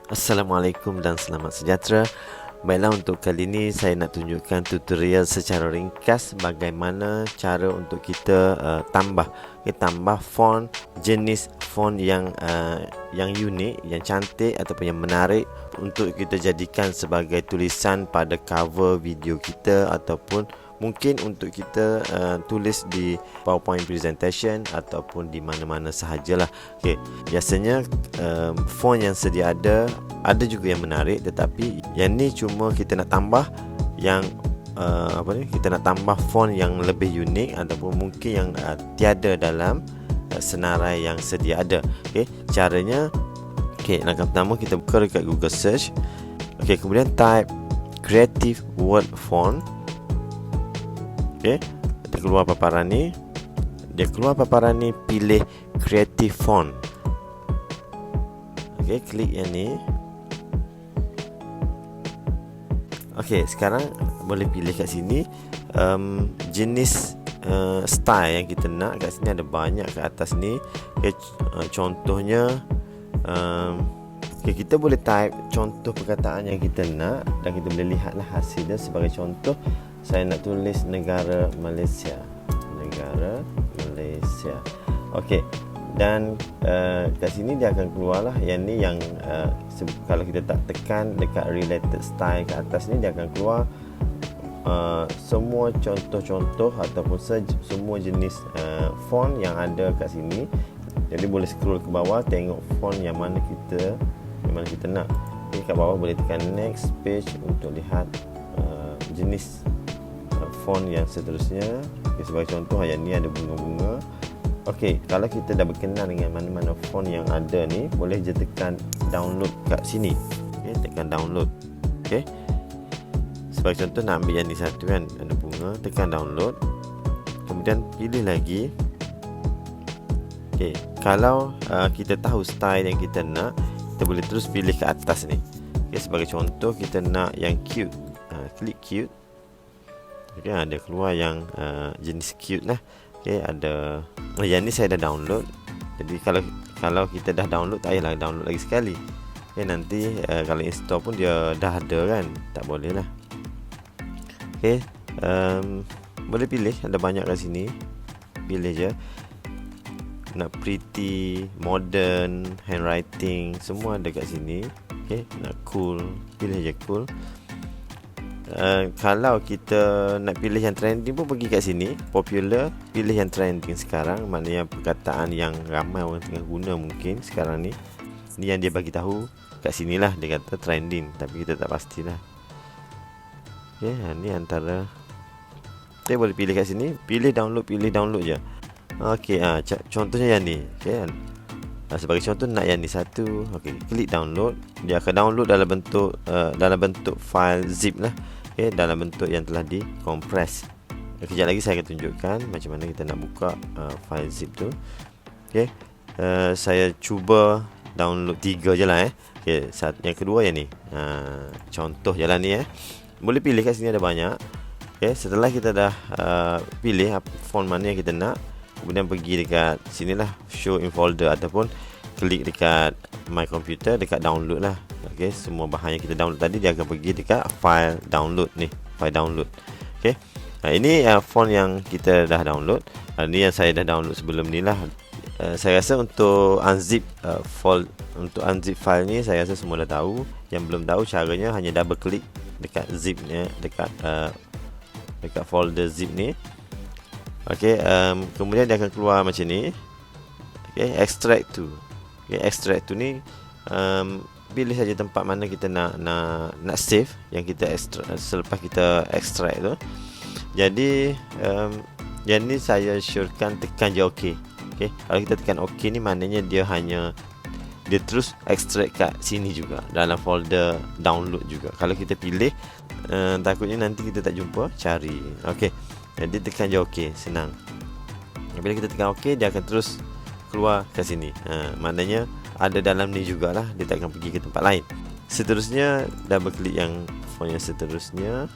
Assalamualaikum dan selamat sejahtera. Baiklah, untuk kali ini saya nak tunjukkan tutorial secara ringkas bagaimana cara untuk kita tambah font, jenis font yang unik, yang cantik ataupun yang menarik untuk kita jadikan sebagai tulisan pada cover video kita ataupun mungkin untuk kita tulis di PowerPoint presentation ataupun di mana-mana sahajalah. Okey, biasanya font yang sedia ada juga yang menarik, tetapi yang ni cuma kita nak tambah yang kita nak tambah font yang lebih unik ataupun mungkin yang tiada dalam senarai yang sedia ada. Okey, caranya, langkah pertama kita buka dekat Google Search. Okey, kemudian type Creative Word Font. Okey, dia keluar paparan ni. Pilih Creative Font. Okey, klik yang ni. Okey, sekarang boleh pilih kat sini jenis style yang kita nak. Kat sini ada banyak kat atas ni. Okay, contohnya kita boleh type contoh perkataan yang kita nak dan kita boleh lihatlah hasilnya. Sebagai contoh, saya nak tulis negara Malaysia. Okey, dan kat sini dia akan keluarlah yang ni, yang kalau kita tak tekan dekat related style kat atas ni, dia akan keluar semua contoh-contoh ataupun semua jenis font yang ada kat sini. Jadi boleh scroll ke bawah, tengok font yang mana kita nak. Jadi kat bawah boleh tekan next page untuk lihat jenis font yang seterusnya. Sebagai contoh, yang ni ada bunga-bunga. Okey, kalau kita dah berkenan dengan mana-mana font yang ada ni, boleh je tekan download kat sini. Okey, tekan download. Okey, sebagai contoh nak ambil yang ni satu kan, ada bunga, tekan download. Kemudian pilih lagi. Okey, kalau kita tahu style yang kita nak, kita boleh terus pilih ke atas ni. Okey, sebagai contoh kita nak yang cute. Klik cute. Okey, ada keluar yang jenis cute lah. Okey, ada yang ni saya dah download. Jadi kalau kita dah download, tak payahlah download lagi sekali. Okey, nanti kalau install pun dia dah ada kan, tak boleh lah. Okey, boleh pilih, ada banyak kat sini. Pilih je. Nak pretty, modern, handwriting, semua ada kat sini. Okey, nak cool, pilih je cool. Kalau kita nak pilih yang trending pun pergi kat sini, popular, pilih yang trending sekarang. Maknanya perkataan yang ramai orang tengah guna mungkin sekarang ni. Ni yang dia bagi tahu kat sinilah, dia kata trending, tapi kita tak pastilah. Okey, ni antara. Kita boleh pilih kat sini, pilih download je. Okey, contohnya yang ni. Okey, sebagai contoh nak yang ni satu. Okey, klik download. Dia akan download dalam bentuk file zip lah. Okey, dalam bentuk yang telah dikompres. Kejap lagi saya akan tunjukkan macam mana kita nak buka file zip tu. Okey, saya cuba download 3 je lah. Okey, yang kedua yang ni. Contoh je lah ni. Boleh pilih kat sini, ada banyak. Okey, setelah kita dah pilih font mana yang kita nak, kemudian pergi dekat sinilah, show in folder, ataupun klik dekat my computer, dekat download lah. Okey, semua bahan yang kita download tadi dia akan pergi dekat file download ni, file download. Okey, ini font yang kita dah download. Ni yang saya dah download sebelum ni lah. Saya rasa untuk unzip file ni, saya rasa semua dah tahu. Yang belum tahu caranya, hanya double klik dekat zipnya, dekat folder zip ni. Okey, kemudian dia akan keluar macam ni. Okey, extract to. Okey, extract to ni pilih saja tempat mana kita nak save yang kita selepas kita extract tu. Jadi yang ni saya syorkan tekan je OK. Okey, kalau kita tekan OK ni, maknanya dia terus extract kat sini juga, dalam folder download juga. Kalau kita pilih, takutnya nanti kita tak jumpa, cari. Okey, jadi tekan je OK, senang. Bila kita tekan OK, dia akan terus keluar kat sini. Maknanya ada dalam ni jugalah, dia tak akan pergi ke tempat lain. Seterusnya, double klik yang font yang seterusnya.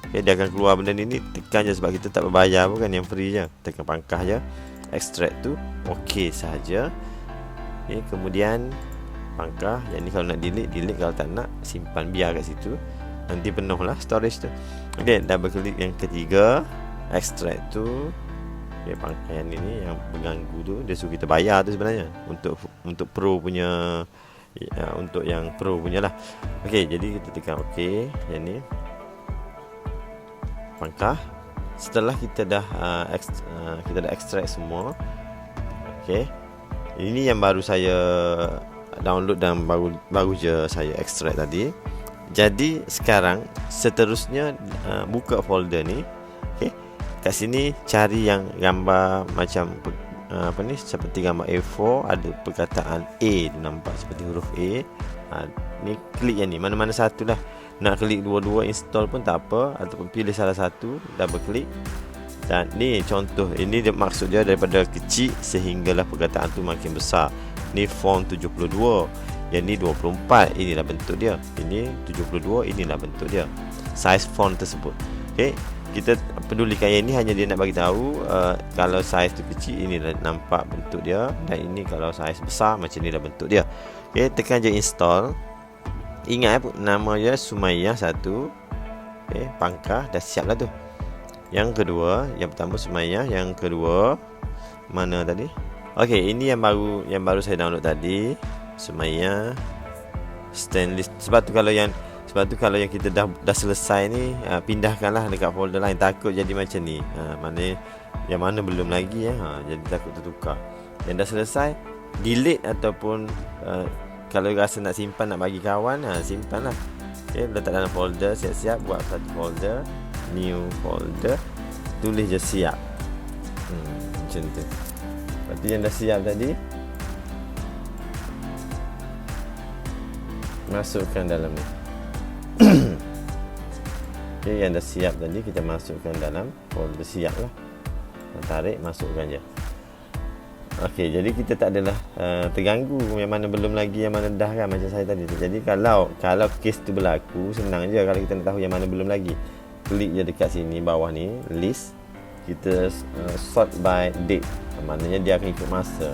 Okay, dia akan keluar benda ni, tekan je sebab kita tak berbayar pun kan, yang free je. Tekan pangkah je, extract tu, OK sahaja. Okay, kemudian pangkah. Yang ni kalau nak delete, kalau tak nak simpan biar kat situ. Nanti penuh lah storage tu. Okey, double klik yang ketiga, extract tu. Okey, pangkah yang ini yang mengganggu tu, dia suruh kita bayar tu sebenarnya untuk pro punya, untuk yang pro punya lah. Okey, jadi kita tekan okey. Yang ni pangkah. Setelah kita dah extract semua. Okey, ini yang baru saya download dan baru je saya extract tadi. Jadi sekarang seterusnya buka folder ni. Okey, kat sini cari yang gambar macam apa ni, seperti gambar A4, ada perkataan A tu nampak seperti huruf A. Ni klik yang ni, mana-mana satu lah. Nak klik dua-dua install pun tak apa, ataupun pilih salah satu, double klik. Dan ni contoh, ini dia maksud dia daripada kecil sehinggalah perkataan tu makin besar. Ni font 72, yang ni 24, inilah bentuk dia. Ini 72, inilah bentuk dia, size font tersebut. Okey, kita pedulikan yang ni hanya dia nak bagi tahu kalau size tu kecil, inilah nampak bentuk dia, dan ini kalau size besar macam inilah bentuk dia. Okey, tekan je install. Ingat nama dia Sumaiyah 1. Okey, pangkah dah siap lah tu. Yang kedua, yang pertama Sumaiyah, yang kedua mana tadi? Okey, ini yang baru saya download tadi, Sumaiyah stainless. Sebab tu kalau yang kita dah selesai ni, pindahkanlah dekat folder lain, takut jadi macam ni. Mana yang mana belum lagi jadi takut tertukar. Yang dah selesai, delete ataupun kalau rasa nak simpan, nak bagi kawan, simpanlah. Okey, letak dalam folder, siap-siap buat satu folder, new folder, tulis je siap. Macam tu. Lepas tu yang dah siap tadi, masukkan dalam ni. Okey, yang dah siap tadi kita masukkan dalam folder siap lah. Tarik, masukkan je. Okey, jadi kita tak adalah terganggu yang mana belum lagi, yang mana dah kan, macam saya tadi. Jadi kalau kes tu berlaku, senang je kalau kita nak tahu yang mana belum lagi. Klik je dekat sini bawah ni, list. Kita sort by date. Maknanya dia akan ikut masa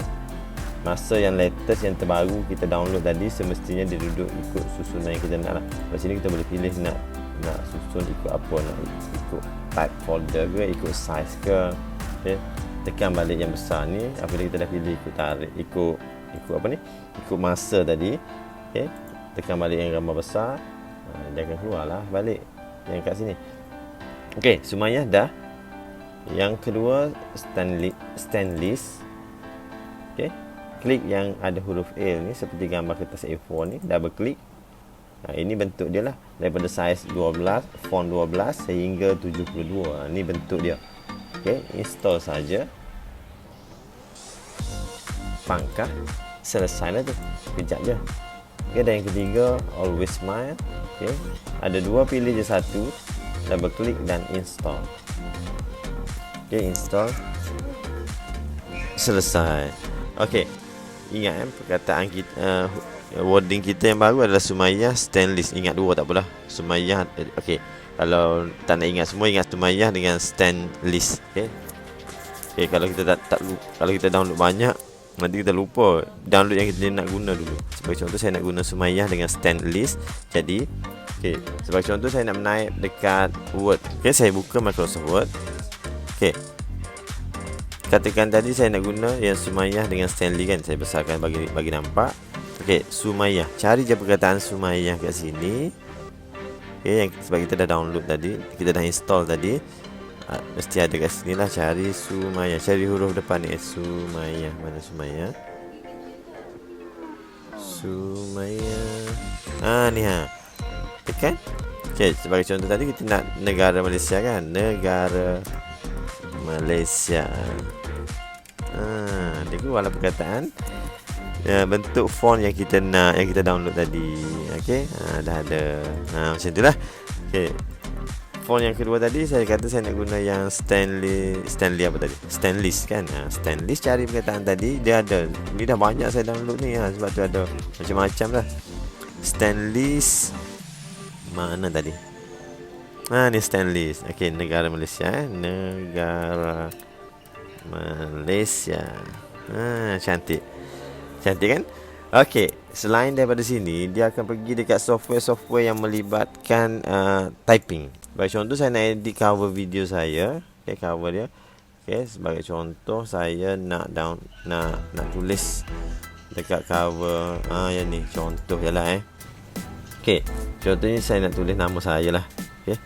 yang latest, yang terbaru kita download tadi, semestinya dia duduk ikut susunan yang kita nak lah. Kat sini kita boleh pilih nak susun ikut apa, nak ikut type folder ke, ikut size ke. Okay. Tekan balik yang besar ni, apabila kita dah pilih ikut tarik, ikut apa ni, ikut masa tadi. Okay. Tekan balik yang gambar besar, dia akan keluar lah balik yang kat sini. Okey, Sumaiyah dah. Yang kedua stainless. Okey, klik yang ada huruf L ni seperti gambar kertas A4 ni, double klik. Ini bentuk dia lah, daripada size 12, font 12 sehingga 72. Ini bentuk dia. Okey, install saja. Pangkah, selesai lah tu. Kejap je. Okey, dan yang ketiga, always smile. Okey, ada dua, pilih je satu, double klik dan install. Okey, install. Selesai. Okey, ingat perkataan kita, wording kita yang baru adalah Sumaiyah stainless. Ingat dua tak apalah. Sumaiyah. Okey, kalau tak nak ingat semua, ingat Sumaiyah dengan stainless. Okey. Okey, kalau kita download banyak, nanti kita lupa download yang kita nak guna dulu. Sebagai contoh, saya nak guna Sumaiyah dengan stainless. Jadi, okey, sebagai contoh saya nak menaik dekat Word. Okey, saya buka Microsoft Word. Okey. Katakan tadi saya nak guna yang Sumaiyah dengan stainless kan. Saya besarkan bagi nampak. Okey, Sumaiyah. Cari je perkataan Sumaiyah kat sini. Okey, yang sebab kita dah download tadi, kita dah install tadi, mesti ada kat sini lah. Cari Sumaiyah. Cari huruf depan ni, Sumaiyah. Mana Sumaiyah? Sumaiyah. Ni tekan. Okey, sebagai contoh tadi kita nak negara Malaysia kan. Negara Malaysia. Dia keluar lah perkataan, bentuk font yang kita nak, yang kita download tadi. Okey, dah ada. Macam itulah. Okey, font yang kedua tadi saya kata saya nak guna yang stainless apa tadi? Stainless kan. Stainless, cari perkataan tadi, dia ada. Ni dah banyak saya download ni, sebab tu ada macam-macam lah. Stainless mana tadi? Ni stainless. Okey, negara Malaysia. Negara Malaysia. Cantik kan? Okey, selain daripada sini, dia akan pergi dekat software-software yang melibatkan typing. Sebagai contoh, saya nak edit cover video saya. Okay, cover dia. Okay, sebagai contoh, saya nak tulis dekat cover yang ni. Contoh je lah Okay, contohnya saya nak tulis nama saya lah. Okay,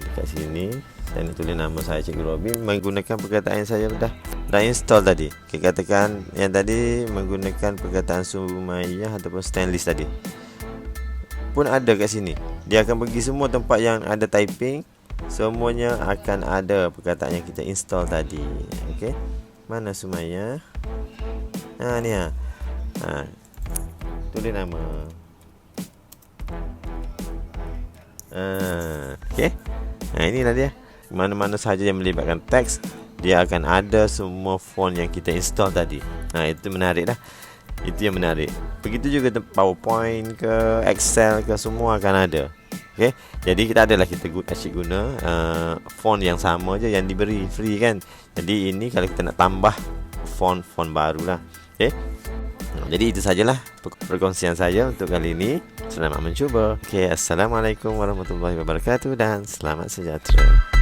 dekat sini saya nak tulis nama saya, Cikgu Robin, menggunakan perkataan yang saya dah install tadi. Okay, katakan yang tadi menggunakan perkataan Sumaiyah ataupun Stainless tadi pun ada kat sini. Dia akan pergi semua tempat yang ada typing, semuanya akan ada perkataan yang kita install tadi. Okay, mana Sumaiyah? Ni tulis nama. Okay, inilah dia. Mana-mana sahaja yang melibatkan teks, dia akan ada semua font yang kita install tadi. Itu menarik dah. Itu yang menarik. Begitu juga PowerPoint ke Excel ke, semua akan ada. Okay, jadi kita asyik guna font yang sama je yang diberi free kan. Jadi ini kalau kita nak tambah font baru lah. Okay, jadi itu sajalah perkongsian saya untuk kali ini. Selamat mencuba. Okay, Assalamualaikum warahmatullahi wabarakatuh dan selamat sejahtera.